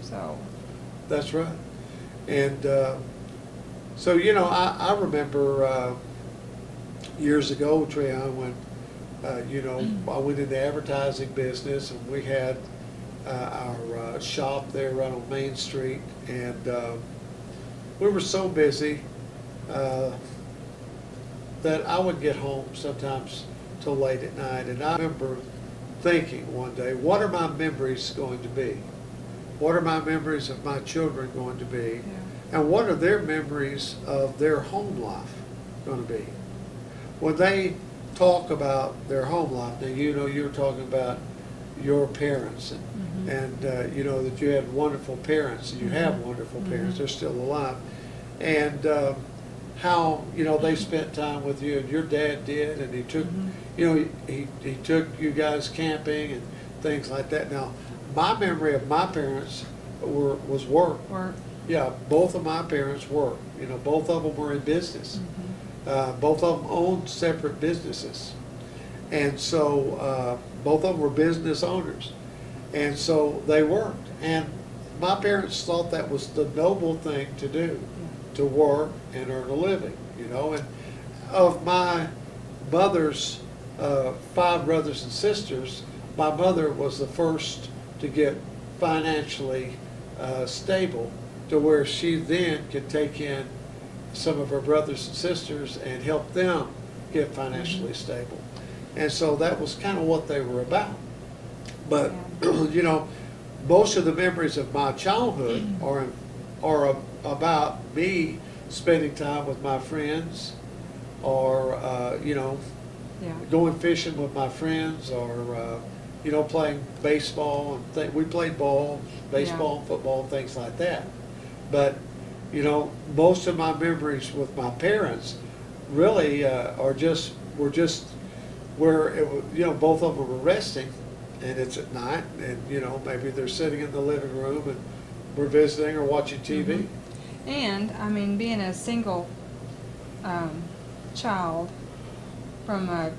So. That's right. And so, you know, I remember years ago, Treon, when, you know, I went into advertising business, and we had our shop there right on Main Street, and we were so busy that I would get home sometimes till late at night. And I remember thinking one day, what are my memories going to be? What are my memories of my children going to be? Yeah. And what are their memories of their home life going to be? When they talk about their home life, now you know you're talking about your parents, and you know that you had wonderful parents, and you have wonderful parents, they're still alive. And how, you know, they spent time with you, and your dad did, and he took, you know, he took you guys camping and things like that. Now, my memory of my parents was work. Work. Yeah, both of my parents worked. You know, both of them were in business. Both of them owned separate businesses. And so both of them were business owners. And so they worked. And my parents thought that was the noble thing to do, to work and earn a living, you know. And of my mother's 5 brothers and sisters, my mother was the first to get financially stable, to where she then could take in some of her brothers and sisters and help them get financially stable. And so that was kind of what they were about. But, you know, most of the memories of my childhood are about me spending time with my friends, or, you know, going fishing with my friends, or, you know, playing baseball. And we played ball, baseball, and football, and things like that. But, you know, most of my memories with my parents really were just where it was, you know, both of them were resting, and it's at night, and, you know, maybe they're sitting in the living room and we're visiting or watching TV. And, I mean, being a single child from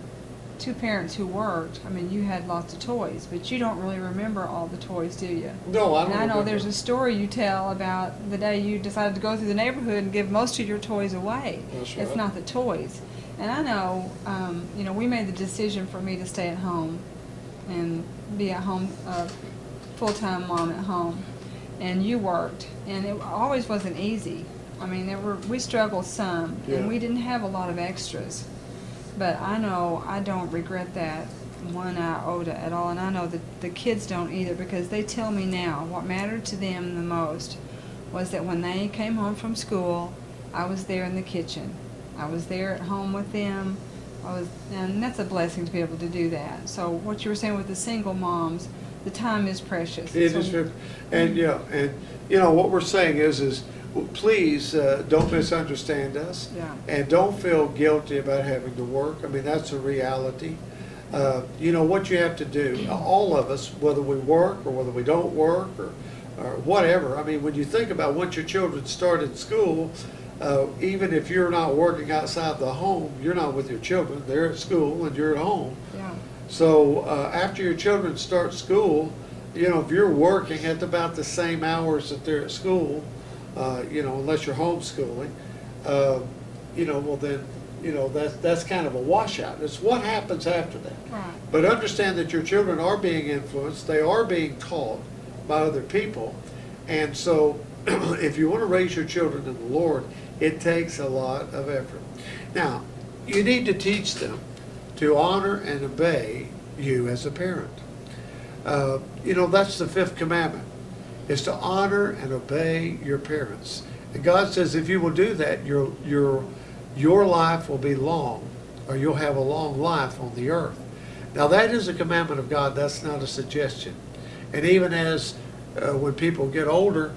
2 parents who worked, I mean, you had lots of toys, but you don't really remember all the toys, do you? No, I don't. And I know remember. there's a story you tell about the day you decided to go through the neighborhood and give most of your toys away. That's right. It's not the toys. And I know, you know, we made the decision for me to stay at home and be at home, full-time mom at home. And you worked, and it always wasn't easy. I mean, we struggled some, and we didn't have a lot of extras. But I know I don't regret that one iota at all, and I know that the kids don't either, because they tell me now what mattered to them the most was that when they came home from school, I was there in the kitchen. I was there at home with them. And that's a blessing to be able to do that. So what you were saying with the single moms, the time is precious. It is, and yeah, and you know what we're saying is please don't misunderstand us, and don't feel guilty about having to work. I mean, that's a reality. You know what you have to do, all of us, whether we work or whether we don't work or whatever. I mean, when you think about once your children start in school, even if you're not working outside the home, you're not with your children. They're at school and you're at home. Yeah. So after your children start school, you know, if you're working at about the same hours that they're at school, you know, unless you're homeschooling, you know, well then, you know, that's kind of a washout. It's what happens after that. Right. But understand that your children are being influenced. They are being taught by other people. And so if you want to raise your children in the Lord, it takes a lot of effort. Now, you need to teach them to honor and obey you as a parent. You know, that's the 5th commandment, is to honor and obey your parents. And God says if you will do that, your life will be long, or you'll have a long life on the earth. Now that is a commandment of God. That's not a suggestion. And even as when people get older,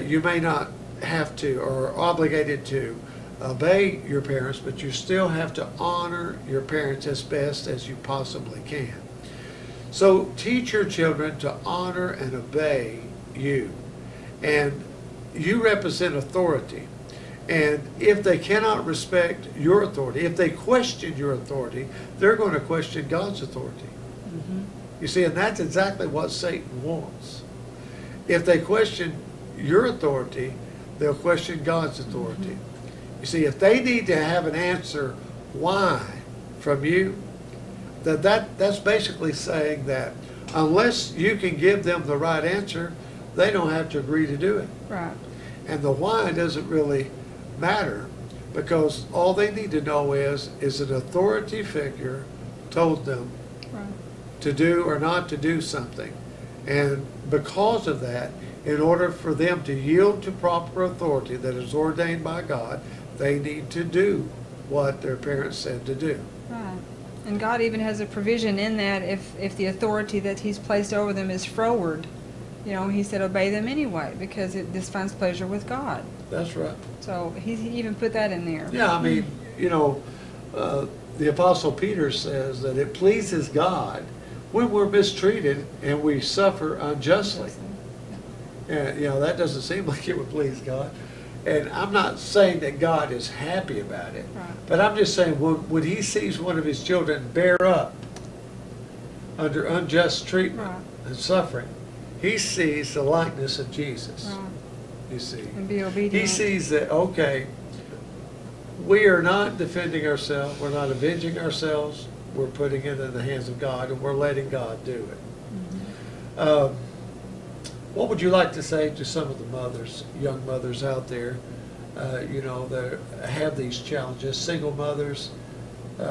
you may not have to or are obligated to obey your parents, but you still have to honor your parents as best as you possibly can. So teach your children to honor and obey you. And you represent authority. And if they cannot respect your authority, if they question your authority, they're going to question God's authority. You see, and that's exactly what Satan wants. if they question your authority, they'll question God's authority. You see, if they need to have an answer why from you, that's basically saying that unless you can give them the right answer, they don't have to agree to do it. Right. And the why doesn't really matter, because all they need to know is an authority figure told them Right. to do or not to do something. And because of that, in order for them to yield to proper authority that is ordained by God, they need to do what their parents said to do. Right. And God even has a provision in that if the authority that He's placed over them is froward, you know, He said obey them anyway because this finds pleasure with God. That's right. So He even put that in there. Yeah, I mean, you know, the Apostle Peter says that it pleases God when we're mistreated and we suffer unjustly. And, you know, that doesn't seem like it would please God. And I'm not saying that God is happy about it, Right. but I'm just saying when He sees one of His children bear up under unjust treatment Right. and suffering, He sees the likeness of Jesus. Right. You see. And be obedient. He sees that, okay, we are not defending ourselves, we're not avenging ourselves, we're putting it in the hands of God, and we're letting God do it. What would you like to say to some of the mothers, young mothers out there, you know, that have these challenges, single mothers,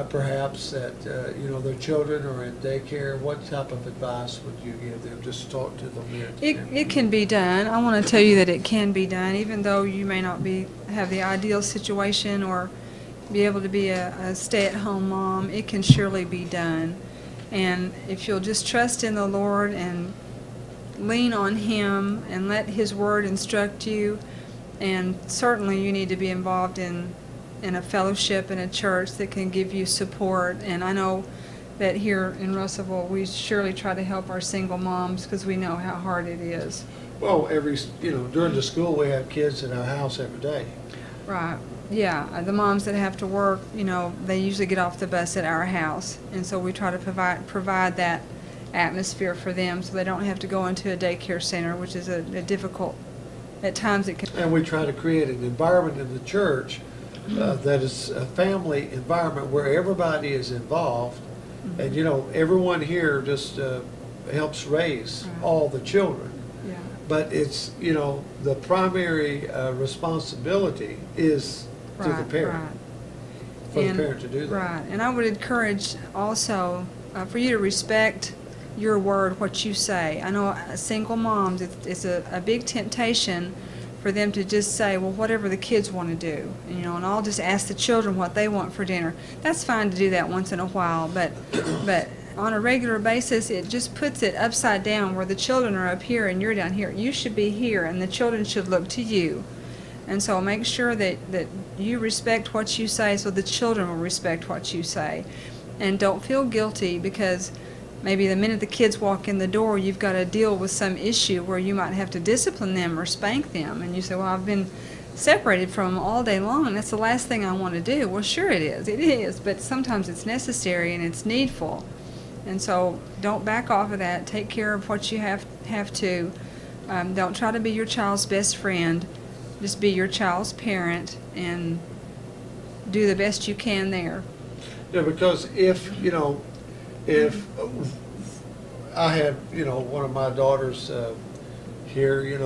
perhaps, that, you know, their children are in daycare? What type of advice would you give them? Just talk to them here. It can be done. I want to tell you that it can be done, even though you may not have the ideal situation or be able to be a stay-at-home mom. It can surely be done. And if you'll just trust in the Lord and lean on Him and let His Word instruct you, and certainly you need to be involved in a fellowship in a church that can give you support. And I know that here in Russellville we surely try to help our single moms because we know how hard it is. Well, you know, during the school we have kids in our house every day. Right. Yeah, the moms that have to work, you know, they usually get off the bus at our house, and so we try to provide that atmosphere for them so they don't have to go into a daycare center, which is a difficult, at times it can. And we try to create an environment in the church that is a family environment where everybody is involved. And, you know, everyone here just helps raise all the children. Yeah. But it's, you know, the primary responsibility is to the parent. For the parent to do that. Right. And I would encourage also for you to respect your word, what you say. I know single moms, it's a big temptation for them to just say, well, whatever the kids want to do, you know, and I'll just ask the children what they want for dinner. That's fine to do that once in a while, but on a regular basis, it just puts it upside down where the children are up here and you're down here. You should be here, and the children should look to you. And so make sure that you respect what you say so the children will respect what you say. And don't feel guilty because maybe the minute the kids walk in the door, you've got to deal with some issue where you might have to discipline them or spank them. And you say, well, I've been separated from them all day long, and that's the last thing I want to do. Well, sure it is. It is. But sometimes it's necessary and it's needful. And so don't back off of that. Take care of what you have to. Don't try to be your child's best friend. Just be your child's parent and do the best you can there. Yeah, because if I had, you know, one of my daughters here, you know,